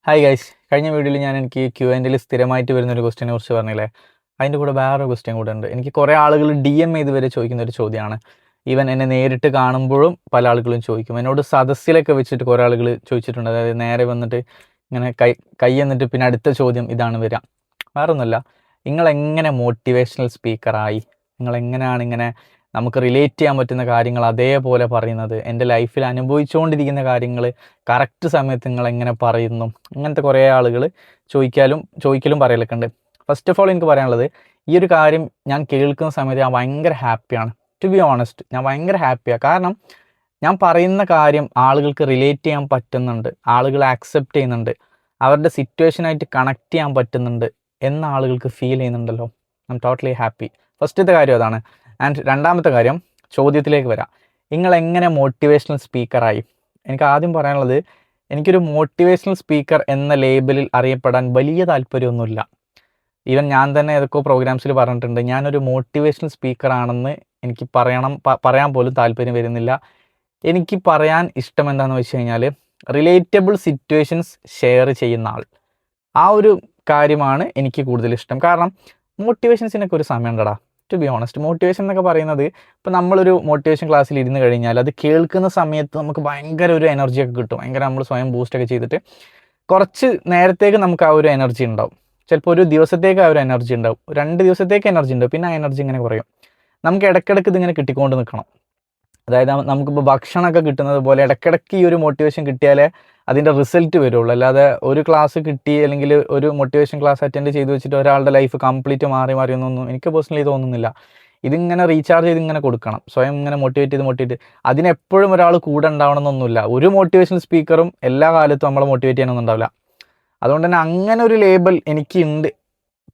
Hi guys, കഴിഞ്ഞ വീഡിയോയിൽ എനിക്ക് Q&Aയിൽ സ്ഥിരമായിട്ട് വരുന്നൊരു ക്വസ്റ്റിനെ കുറിച്ച് പറഞ്ഞില്ലേ. അതിൻ്റെ കൂടെ വേറൊരു ക്വസ്റ്റ്യൻ കൂടെ ഉണ്ട്. എനിക്ക് കുറേ ആളുകൾ DM ചെയ്ത് വരെ ചോദിക്കുന്ന ഒരു ചോദ്യമാണ്. ഈവൻ എന്നെ നേരിട്ട് കാണുമ്പോഴും പല ആളുകളും ചോദിക്കും. എന്നോട് സദസ്സിലൊക്കെ വെച്ചിട്ട് കുറേ ആളുകൾ ചോദിച്ചിട്ടുണ്ട്. അതായത് നേരെ വന്നിട്ട് ഇങ്ങനെ കൈ എന്നിട്ട് പിന്നെ അടുത്ത ചോദ്യം ഇതാണ് വരിക. വേറൊന്നുമല്ല, നിങ്ങളെങ്ങനെ മോട്ടിവേഷണൽ സ്പീക്കറായി? നിങ്ങളെങ്ങനെയാണ് ഇങ്ങനെ നമുക്ക് റിലേറ്റ് ചെയ്യാൻ പറ്റുന്ന കാര്യങ്ങൾ അതേപോലെ പറയുന്നത്? എൻ്റെ ലൈഫിൽ അനുഭവിച്ചുകൊണ്ടിരിക്കുന്ന കാര്യങ്ങൾ കറക്റ്റ് സമയത്ത് നിങ്ങൾ എങ്ങനെ പറയുന്നു? അങ്ങനത്തെ കുറേ ആളുകൾ ചോദിക്കലും പറയലൊക്കെ ഉണ്ട്. ഫസ്റ്റ് ഓഫ് ഓൾ എനിക്ക് പറയാനുള്ളത്, ഈ ഒരു കാര്യം ഞാൻ കേൾക്കുന്ന സമയത്ത് ഞാൻ ഭയങ്കര ഹാപ്പിയാണ്. ടു ബി ഓണസ്റ്റ്, ഞാൻ ഭയങ്കര ഹാപ്പിയാണ്. കാരണം ഞാൻ പറയുന്ന കാര്യം ആളുകൾക്ക് റിലേറ്റ് ചെയ്യാൻ പറ്റുന്നുണ്ട്, ആളുകൾ ആക്സെപ്റ്റ് ചെയ്യുന്നുണ്ട്, അവരുടെ സിറ്റുവേഷനായിട്ട് കണക്ട് ചെയ്യാൻ പറ്റുന്നുണ്ട് എന്ന ആളുകൾക്ക് ഫീൽ ചെയ്യുന്നുണ്ടല്ലോ. I am totally happy. ഫസ്റ്റത്തെ കാര്യം അതാണ്. ആൻഡ് രണ്ടാമത്തെ കാര്യം, ചോദ്യത്തിലേക്ക് വരാം. നിങ്ങൾ എങ്ങനെ മോട്ടിവേഷണൽ സ്പീക്കറായി? എനിക്ക് ആദ്യം പറയാനുള്ളത്, എനിക്കൊരു മോട്ടിവേഷണൽ സ്പീക്കർ എന്ന ലേബലിൽ അറിയപ്പെടാൻ വലിയ താല്പര്യമൊന്നുമില്ല. ഈവൻ ഞാൻ തന്നെ ഏതൊക്കെയോ പ്രോഗ്രാംസിൽ പറഞ്ഞിട്ടുണ്ട്, ഞാനൊരു മോട്ടിവേഷണൽ സ്പീക്കറാണെന്ന് എനിക്ക് പറയാൻ പോലും താല്പര്യം വരുന്നില്ല. എനിക്ക് പറയാൻ ഇഷ്ടം എന്താണെന്ന് വെച്ച് കഴിഞ്ഞാൽ, റിലേറ്റബിൾ സിറ്റുവേഷൻസ് ഷെയർ ചെയ്യുന്ന ആൾ, ആ ഒരു കാര്യമാണ് എനിക്ക് കൂടുതൽ ഇഷ്ടം. കാരണം മോട്ടിവേഷൻസിനൊക്കെ ഒരു സമയം ഉണ്ടടാ. ടു ബി ഓണസ്റ്റ്, മോട്ടിവേഷൻ എന്നൊക്കെ പറയുന്നത്, ഇപ്പോൾ നമ്മളൊരു മോട്ടിവേഷൻ ക്ലാസ്സിൽ ഇരുന്ന് കഴിഞ്ഞാൽ അത് കേൾക്കുന്ന സമയത്ത് നമുക്ക് ഭയങ്കര ഒരു എനർജിയൊക്കെ കിട്ടും. ഭയങ്കര നമ്മൾ സ്വയം ബൂസ്റ്റൊക്കെ ചെയ്തിട്ട് കുറച്ച് നേരത്തേക്ക് നമുക്ക് ആ ഒരു എനർജി ഉണ്ടാവും. ചിലപ്പോൾ ഒരു ദിവസത്തേക്ക് ആ ഒരു എനർജി ഉണ്ടാവും, 2 ദിവസത്തേക്ക് എനർജി ഉണ്ടാവും, പിന്നെ ആ എനർജി ഇങ്ങനെ കുറയും. നമുക്ക് ഇടയ്ക്കിടയ്ക്ക് ഇതിങ്ങനെ കിട്ടിക്കൊണ്ട് നിൽക്കണം. അതായത് നമുക്കിപ്പോൾ ഭക്ഷണമൊക്കെ കിട്ടുന്നത് പോലെ ഇടയ്ക്കിടയ്ക്ക് ഈ ഒരു മോട്ടിവേഷൻ കിട്ടിയാലേ അതിൻ്റെ റിസൾട്ട് വരുള്ളൂ. അല്ലാതെ ഒരു ക്ലാസ് കിട്ടി അല്ലെങ്കിൽ ഒരു മോട്ടിവേഷൻ ക്ലാസ് അറ്റൻഡ് ചെയ്ത് വെച്ചിട്ട് ഒരാളുടെ ലൈഫ് കംപ്ലീറ്റ് മാറി ഒന്നും എനിക്ക് പേഴ്സണലി തോന്നുന്നില്ല. ഇതിങ്ങനെ റീചാർജ് ചെയ്ത് ഇങ്ങനെ കൊടുക്കണം, സ്വയം ഇങ്ങനെ മോട്ടിവേറ്റ് അതിനെപ്പോഴും ഒരാൾ കൂടെ ഉണ്ടാവണമെന്നൊന്നുമില്ല. ഒരു മോട്ടിവേഷൻ സ്പീക്കറും എല്ലാ കാലത്തും നമ്മളെ മോട്ടിവേറ്റ് ചെയ്യാനൊന്നും ഉണ്ടാവില്ല. അതുകൊണ്ട് തന്നെ അങ്ങനെ ഒരു ലേബൽ എനിക്കുണ്ട്.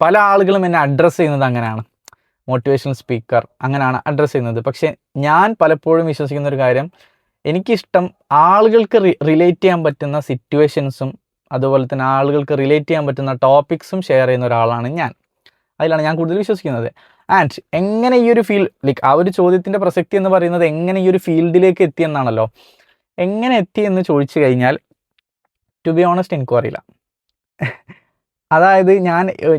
പല ആളുകളും എന്നെ അഡ്രസ്സ് ചെയ്യുന്നത് അങ്ങനെയാണ്, മോട്ടിവേഷണൽ സ്പീക്കർ അങ്ങനെയാണ് അഡ്രസ്സ് ചെയ്യുന്നത്. പക്ഷേ ഞാൻ പലപ്പോഴും വിശ്വസിക്കുന്ന ഒരു കാര്യം, എനിക്കിഷ്ടം ആളുകൾക്ക് റിലേറ്റ് ചെയ്യാൻ പറ്റുന്ന സിറ്റുവേഷൻസും അതുപോലെ തന്നെ ആളുകൾക്ക് റിലേറ്റ് ചെയ്യാൻ പറ്റുന്ന ടോപ്പിക്സും ഷെയർ ചെയ്യുന്ന ഒരാളാണ് ഞാൻ. അതിലാണ് ഞാൻ കൂടുതൽ വിശ്വസിക്കുന്നത്. ആൻഡ് എങ്ങനെ ഈ ഒരു ആ ഒരു ചോദ്യത്തിൻ്റെ പ്രസക്തി എന്ന് പറയുന്നത് എങ്ങനെ ഈ ഒരു ഫീൽഡിലേക്ക് എത്തിയെന്നാണല്ലോ. എങ്ങനെ എത്തി എന്ന് ചോദിച്ചു കഴിഞ്ഞാൽ, ടു ബി ഓണസ്റ്റ് എനിക്കും അറിയില്ല. അതായത്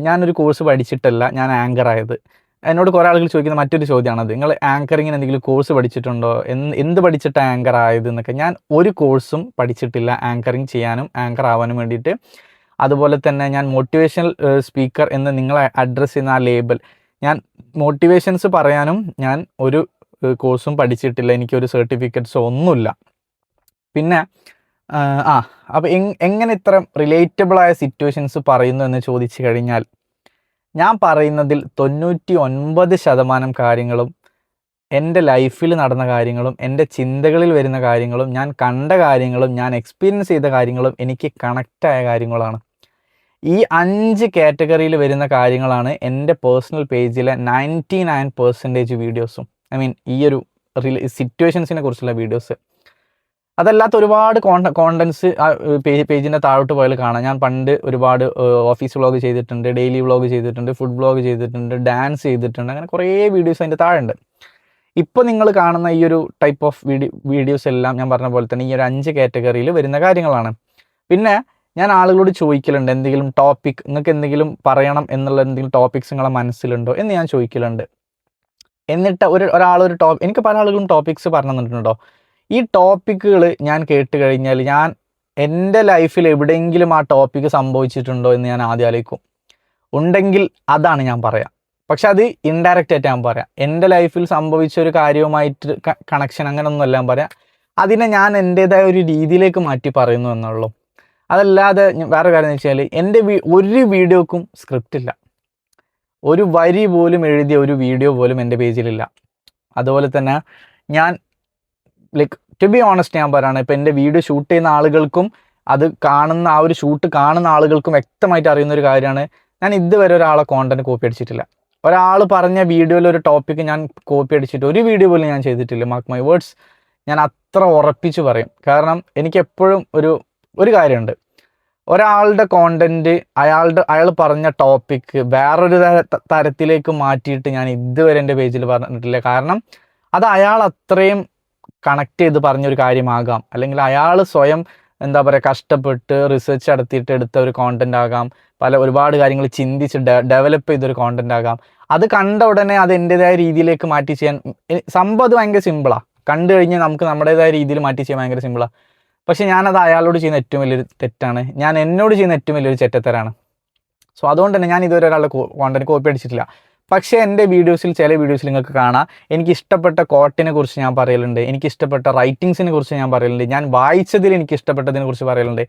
ഞാനൊരു കോഴ്സ് പഠിച്ചിട്ടല്ല ഞാൻ ആങ്കർ ആയത്. എന്നോട് കുറേ ആളുകൾ ചോദിക്കുന്ന മറ്റൊരു ചോദ്യമാണത്, നിങ്ങൾ ആങ്കറിങ്ങിന് എന്തെങ്കിലും കോഴ്സ് പഠിച്ചിട്ടുണ്ടോ, എന്ത് പഠിച്ചിട്ടാണ് ആങ്കർ ആയത് എന്നൊക്കെ. ഞാൻ ഒരു കോഴ്സും പഠിച്ചിട്ടില്ല ആങ്കറിങ് ചെയ്യാനും ആങ്കർ ആവാനും വേണ്ടിയിട്ട്. അതുപോലെ തന്നെ ഞാൻ മോട്ടിവേഷണൽ സ്പീക്കർ എന്ന് നിങ്ങളെ അഡ്രസ്സ് ചെയ്യുന്ന ആ ലേബൽ, ഞാൻ മോട്ടിവേഷൻസ് പറയാനും ഞാൻ ഒരു കോഴ്സും പഠിച്ചിട്ടില്ല, എനിക്കൊരു സർട്ടിഫിക്കറ്റ്സോ ഒന്നുമില്ല. പിന്നെ അപ്പോൾ എങ്ങനെ ഇത്തരം റിലേറ്റബിളായ സിറ്റുവേഷൻസ് പറയുന്നു എന്ന് ചോദിച്ചു കഴിഞ്ഞാൽ, ഞാൻ പറയുന്നതിൽ 99% കാര്യങ്ങളും എൻ്റെ ലൈഫിൽ നടന്ന കാര്യങ്ങളും എൻ്റെ ചിന്തകളിൽ വരുന്ന കാര്യങ്ങളും ഞാൻ കണ്ട കാര്യങ്ങളും ഞാൻ എക്സ്പീരിയൻസ് ചെയ്ത കാര്യങ്ങളും എനിക്ക് കണക്റ്റായ കാര്യങ്ങളാണ്. ഈ 5 കാറ്റഗറിയിൽ വരുന്ന കാര്യങ്ങളാണ് എൻ്റെ പേഴ്സണൽ പേജിലെ 99% വീഡിയോസും. ഈ ഒരു സിറ്റുവേഷൻസിനെ കുറിച്ചുള്ള വീഡിയോസ്. അതല്ലാത്ത ഒരുപാട് കോണ്ടൻസ് ആ പേജിൻ്റെ താഴോട്ട് പോയാൽ കാണാം. ഞാൻ പണ്ട് ഒരുപാട് ഓഫീസ് വ്ളോഗ് ചെയ്തിട്ടുണ്ട്, ഡെയിലി വ്ളോഗ് ചെയ്തിട്ടുണ്ട്, ഫുഡ് വ്ളോഗ് ചെയ്തിട്ടുണ്ട്, ഡാൻസ് ചെയ്തിട്ടുണ്ട്, അങ്ങനെ കുറേ വീഡിയോസ് അതിൻ്റെ താഴെ ഉണ്ട്. ഇപ്പോൾ നിങ്ങൾ കാണുന്ന ഈ ഒരു ടൈപ്പ് ഓഫ് വീഡിയോസ് എല്ലാം ഞാൻ പറഞ്ഞ പോലെ തന്നെ ഈ ഒരു 5 കാറ്റഗറിയിൽ വരുന്ന കാര്യങ്ങളാണ്. പിന്നെ ഞാൻ ആളുകളോട് ചോദിക്കലുണ്ട്, എന്തെങ്കിലും ടോപ്പിക് നിങ്ങൾക്ക് എന്തെങ്കിലും പറയണം എന്നുള്ള എന്തെങ്കിലും ടോപ്പിക്സ് നിങ്ങളെ മനസ്സിലുണ്ടോ എന്ന് ഞാൻ ചോദിക്കലുണ്ട്. എന്നിട്ട് ഒരാളൊരു എനിക്ക് പല ആളുകളും ടോപ്പിക്സ് പറഞ്ഞു തന്നിട്ടുണ്ടോ. ഈ ടോപ്പിക്കുകൾ ഞാൻ കേട്ട് കഴിഞ്ഞാൽ ഞാൻ എൻ്റെ ലൈഫിൽ എവിടെയെങ്കിലും ആ ടോപ്പിക്ക് സംഭവിച്ചിട്ടുണ്ടോ എന്ന് ഞാൻ ആദ്യം ആലോചിക്കും. ഉണ്ടെങ്കിൽ അതാണ് ഞാൻ പറയാം. പക്ഷെ അത് ഇൻഡയറക്റ്റ് ആയിട്ട് ഞാൻ പറയാം. എൻ്റെ ലൈഫിൽ സംഭവിച്ച ഒരു കാര്യവുമായിട്ട് കണക്ഷൻ അങ്ങനെയൊന്നുമല്ല ഞാൻ പറയാം. അതിനെ ഞാൻ എൻ്റേതായ ഒരു രീതിയിലേക്ക് മാറ്റി പറയുന്നു എന്നുള്ളൂ. അതല്ലാതെ വേറെ കാര്യം എന്ന് വെച്ചാൽ, എൻ്റെ ഒരു വീഡിയോക്കും സ്ക്രിപ്റ്റ് ഇല്ല. ഒരു വരി പോലും എഴുതിയ ഒരു വീഡിയോ പോലും എൻ്റെ പേജിലില്ല. അതുപോലെ തന്നെ ഞാൻ ടു ബി ഓണസ്റ്റ് ഞാൻ പറയുകയാണ്, ഇപ്പോൾ എൻ്റെ വീഡിയോ ഷൂട്ട് ചെയ്യുന്ന ആളുകൾക്കും അത് കാണുന്ന ആ ഒരു ഷൂട്ട് കാണുന്ന ആളുകൾക്കും വ്യക്തമായിട്ട് അറിയുന്ന ഒരു കാര്യമാണ്, ഞാൻ ഇതുവരെ ഒരാളെ കോണ്ടന്റ് കോപ്പി അടിച്ചിട്ടില്ല. ഒരാൾ പറഞ്ഞ വീഡിയോയിൽ ഒരു ടോപ്പിക്ക് ഞാൻ കോപ്പി അടിച്ചിട്ട് ഒരു വീഡിയോ പോലും ഞാൻ ചെയ്തിട്ടില്ല. മാർക്ക് മൈ വേർഡ്സ്, ഞാൻ അത്ര ഉറപ്പിച്ച് പറയും. കാരണം എനിക്ക് എപ്പോഴും ഒരു കാര്യമുണ്ട്, ഒരാളുടെ കോണ്ടന്റ് അയാൾ പറഞ്ഞ ടോപ്പിക്ക് വേറൊരു തരത്തിലേക്ക് മാറ്റിയിട്ട് ഞാൻ ഇതുവരെ എൻ്റെ പേജിൽ പറഞ്ഞിട്ടില്ല. കാരണം അത് അയാൾ അത്രയും കണക്ട് ചെയ്ത് പറഞ്ഞൊരു കാര്യമാകാം, അല്ലെങ്കിൽ അയാൾ സ്വയം എന്താ പറയുക കഷ്ടപ്പെട്ട് റിസർച്ച് നടത്തിയിട്ട് എടുത്ത ഒരു കോണ്ടന്റ് ആകാം, ഒരുപാട് കാര്യങ്ങൾ ചിന്തിച്ച് ഡെവലപ്പ് ചെയ്തൊരു കോണ്ടന്റ് ആകാം. അത് കണ്ട ഉടനെ അത് എൻ്റെതായ രീതിയിലേക്ക് മാറ്റി ചെയ്യാൻ സംഭവം അത് ഭയങ്കര സിമ്പിളാണ്. കണ്ടു കഴിഞ്ഞാൽ നമുക്ക് നമ്മുടേതായ രീതിയിൽ മാറ്റി ചെയ്യാൻ ഭയങ്കര സിമ്പിളാണ്. പക്ഷേ ഞാനത് അയാളോട് ചെയ്യുന്ന ഏറ്റവും വലിയൊരു തെറ്റാണ്, ഞാൻ എന്നോട് ചെയ്യുന്ന ഏറ്റവും വലിയൊരു ചെറ്റത്തരാണ്. സോ അതുകൊണ്ട് തന്നെ ഞാൻ ഇതുവരെ ഒരാളുടെ കോണ്ടന്റ് കോപ്പി അടിച്ചിട്ടില്ല. പക്ഷേ എൻ്റെ ചില വീഡിയോസിൽ നിങ്ങൾക്ക് കാണാം, എനിക്ക് ഇഷ്ടപ്പെട്ട കോട്ടിനെ കുറിച്ച് ഞാൻ പറയലുണ്ട്, എനിക്ക് ഇഷ്ടപ്പെട്ട റൈറ്റിങ്സിനെ കുറിച്ച് ഞാൻ പറയലുണ്ട്, ഞാൻ വായിച്ചതിൽ എനിക്ക് ഇഷ്ടപ്പെട്ടതിനെ കുറിച്ച് പറയലുണ്ട്.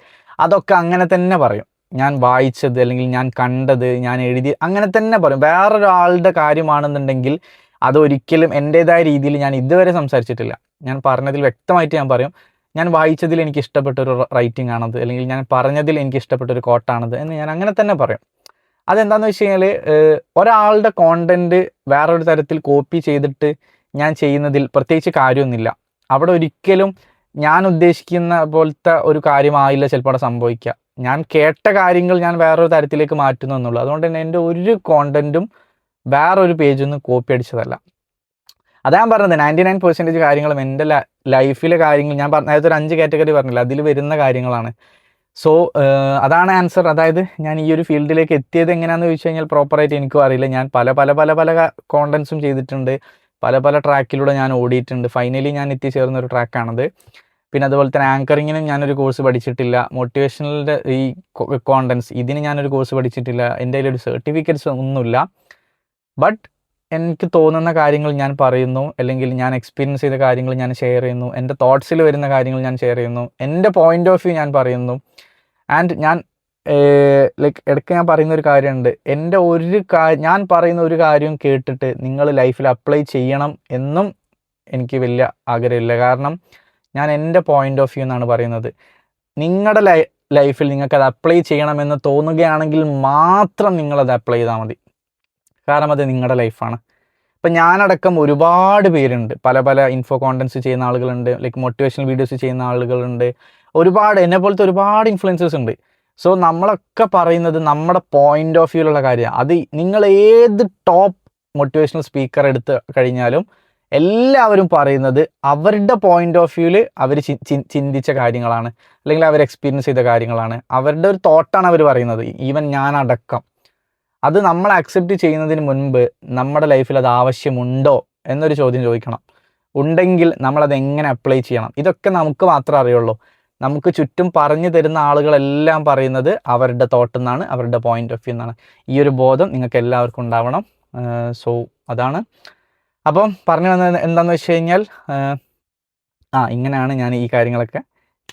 അതൊക്കെ അങ്ങനെ തന്നെ പറയും. ഞാൻ വായിച്ചത് അല്ലെങ്കിൽ ഞാൻ കണ്ടത്, ഞാൻ എഴുതി, അങ്ങനെ തന്നെ പറയും. വേറൊരാളുടെ കാര്യമാണെന്നുണ്ടെങ്കിൽ അതൊരിക്കലും എൻ്റേതായ രീതിയിൽ ഞാൻ ഇതുവരെ സംസാരിച്ചിട്ടില്ല. ഞാൻ പറഞ്ഞതിൽ വ്യക്തമായിട്ട് ഞാൻ പറയും, ഞാൻ വായിച്ചതിൽ എനിക്ക് ഇഷ്ടപ്പെട്ട ഒരു റൈറ്റിംഗ് ആണത്, അല്ലെങ്കിൽ ഞാൻ പറഞ്ഞതിൽ എനിക്ക് ഇഷ്ടപ്പെട്ട ഒരു കോട്ടാണത് എന്ന് ഞാൻ അങ്ങനെ തന്നെ പറയും. അതെന്താണെന്ന് വെച്ച് കഴിഞ്ഞാൽ ഒരാളുടെ കോണ്ടന്റ് വേറൊരു തരത്തിൽ കോപ്പി ചെയ്തിട്ട് ഞാൻ ചെയ്യുന്നതിൽ പ്രത്യേകിച്ച് കാര്യമൊന്നുമില്ല. അവിടെ ഒരിക്കലും ഞാൻ ഉദ്ദേശിക്കുന്ന പോലത്തെ ഒരു കാര്യമായില്ല ചിലപ്പോൾ അവിടെ സംഭവിക്കുക. ഞാൻ കേട്ട കാര്യങ്ങൾ ഞാൻ വേറൊരു തരത്തിലേക്ക് മാറ്റുന്നു എന്നുള്ളൂ. അതുകൊണ്ട് തന്നെ എൻ്റെ ഒരു കോണ്ടന്റും വേറൊരു പേജൊന്നും കോപ്പി അടിച്ചതല്ല. അതാ ഞാൻ പറഞ്ഞത് 99% കാര്യങ്ങളും എൻ്റെ ലൈഫിലെ കാര്യങ്ങൾ ഞാൻ നേരത്തെ ഒരു 5 കാറ്റഗറി പറഞ്ഞില്ല, അതിൽ വരുന്ന കാര്യങ്ങളാണ്. സോ അതാണ് ആൻസർ. അതായത് ഞാൻ ഈ ഒരു ഫീൽഡിലേക്ക് എത്തിയത് എങ്ങനെയാണെന്ന് ചോദിച്ചു കഴിഞ്ഞാൽ പ്രോപ്പറായിട്ട് എനിക്കും അറിയില്ല. ഞാൻ പല കോണ്ടൻസും ചെയ്തിട്ടുണ്ട്, പല ട്രാക്കിലൂടെ ഞാൻ ഓടിയിട്ടുണ്ട്. ഫൈനലി ഞാൻ എത്തിച്ചേർന്ന ഒരു ട്രാക്കാണത്. പിന്നെ അതുപോലെ തന്നെ ആങ്കറിങ്ങിനും ഞാനൊരു കോഴ്സ് പഠിച്ചിട്ടില്ല. മോട്ടിവേഷണലിൻ്റെ ഈ കോണ്ടൻസ് ഇതിന് ഞാനൊരു കോഴ്സ് പഠിച്ചിട്ടില്ല. എൻ്റെ കയ്യിലൊരു സർട്ടിഫിക്കറ്റ്സ് ഒന്നുമില്ല. ബട്ട് എനിക്ക് തോന്നുന്ന കാര്യങ്ങൾ ഞാൻ പറയുന്നു, അല്ലെങ്കിൽ ഞാൻ എക്സ്പീരിയൻസ് ചെയ്ത കാര്യങ്ങൾ ഞാൻ ഷെയർ ചെയ്യുന്നു, എൻ്റെ തോട്ട്സിൽ വരുന്ന കാര്യങ്ങൾ ഞാൻ ഷെയർ ചെയ്യുന്നു, എൻ്റെ പോയിന്റ് ഓഫ് വ്യൂ ഞാൻ പറയുന്നു. ആൻഡ് ഞാൻ ഇടയ്ക്ക് ഞാൻ പറയുന്ന ഒരു കാര്യമുണ്ട്, ഞാൻ പറയുന്ന ഒരു കാര്യം കേട്ടിട്ട് നിങ്ങൾ ലൈഫിൽ അപ്ലൈ ചെയ്യണം എന്നും എനിക്ക് വലിയ ആഗ്രഹമില്ല. കാരണം ഞാൻ എൻ്റെ പോയിന്റ് ഓഫ് വ്യൂ എന്നാണ് പറയുന്നത്. നിങ്ങളുടെ ലൈഫിൽ നിങ്ങൾക്കത് അപ്ലൈ ചെയ്യണമെന്ന് തോന്നുകയാണെങ്കിൽ മാത്രം നിങ്ങളത് അപ്ലൈ ചെയ്താൽ മതി. കാരണം അത് നിങ്ങളുടെ ലൈഫാണ്. ഇപ്പം ഞാനടക്കം ഒരുപാട് പേരുണ്ട്, പല ഇൻഫോ കോണ്ടൻസ് ചെയ്യുന്ന ആളുകളുണ്ട്, മോട്ടിവേഷണൽ വീഡിയോസ് ചെയ്യുന്ന ആളുകളുണ്ട്, എന്നെ പോലത്തെ ഒരുപാട് ഇൻഫ്ലുവൻസേഴ്സ് ഉണ്ട്. സോ നമ്മളൊക്കെ പറയുന്നത് നമ്മുടെ പോയിന്റ് ഓഫ് വ്യൂയിലുള്ള കാര്യമാണ്. അത് നിങ്ങൾ ഏത് ടോപ്പ് മോട്ടിവേഷണൽ സ്പീക്കർ എടുത്ത് കഴിഞ്ഞാലും എല്ലാവരും പറയുന്നത് അവരുടെ പോയിന്റ് ഓഫ് വ്യൂവിൽ അവർ ചിന്തിച്ച കാര്യങ്ങളാണ്, അല്ലെങ്കിൽ അവർ എക്സ്പീരിയൻസ് ചെയ്ത കാര്യങ്ങളാണ്, അവരുടെ ഒരു തോട്ടാണ് അവർ പറയുന്നത്. ഈവൻ ഞാനടക്കം. അത് നമ്മൾ അക്സെപ്റ്റ് ചെയ്യുന്നതിന് മുൻപ് നമ്മുടെ ലൈഫിൽ അത് ആവശ്യമുണ്ടോ എന്നൊരു ചോദ്യം ചോദിക്കണം. ഉണ്ടെങ്കിൽ നമ്മളത് എങ്ങനെ അപ്ലൈ ചെയ്യണം, ഇതൊക്കെ നമുക്ക് മാത്രമേ അറിയുള്ളൂ. നമുക്ക് ചുറ്റും പറഞ്ഞു തരുന്ന ആളുകളെല്ലാം പറയുന്നത് അവരുടെ തോട്ട് എന്നാണ്, അവരുടെ പോയിന്റ് ഓഫ് വ്യൂ എന്നാണ്. ഈ ഒരു ബോധം നിങ്ങൾക്ക് എല്ലാവർക്കും ഉണ്ടാവണം. സോ അതാണ്. അപ്പം പറഞ്ഞു വന്നത് എന്താണെന്ന് വെച്ച് കഴിഞ്ഞാൽ ഇങ്ങനെയാണ് ഞാൻ ഈ കാര്യങ്ങളൊക്കെ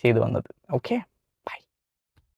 ചെയ്തു വന്നത്. ഓക്കെ.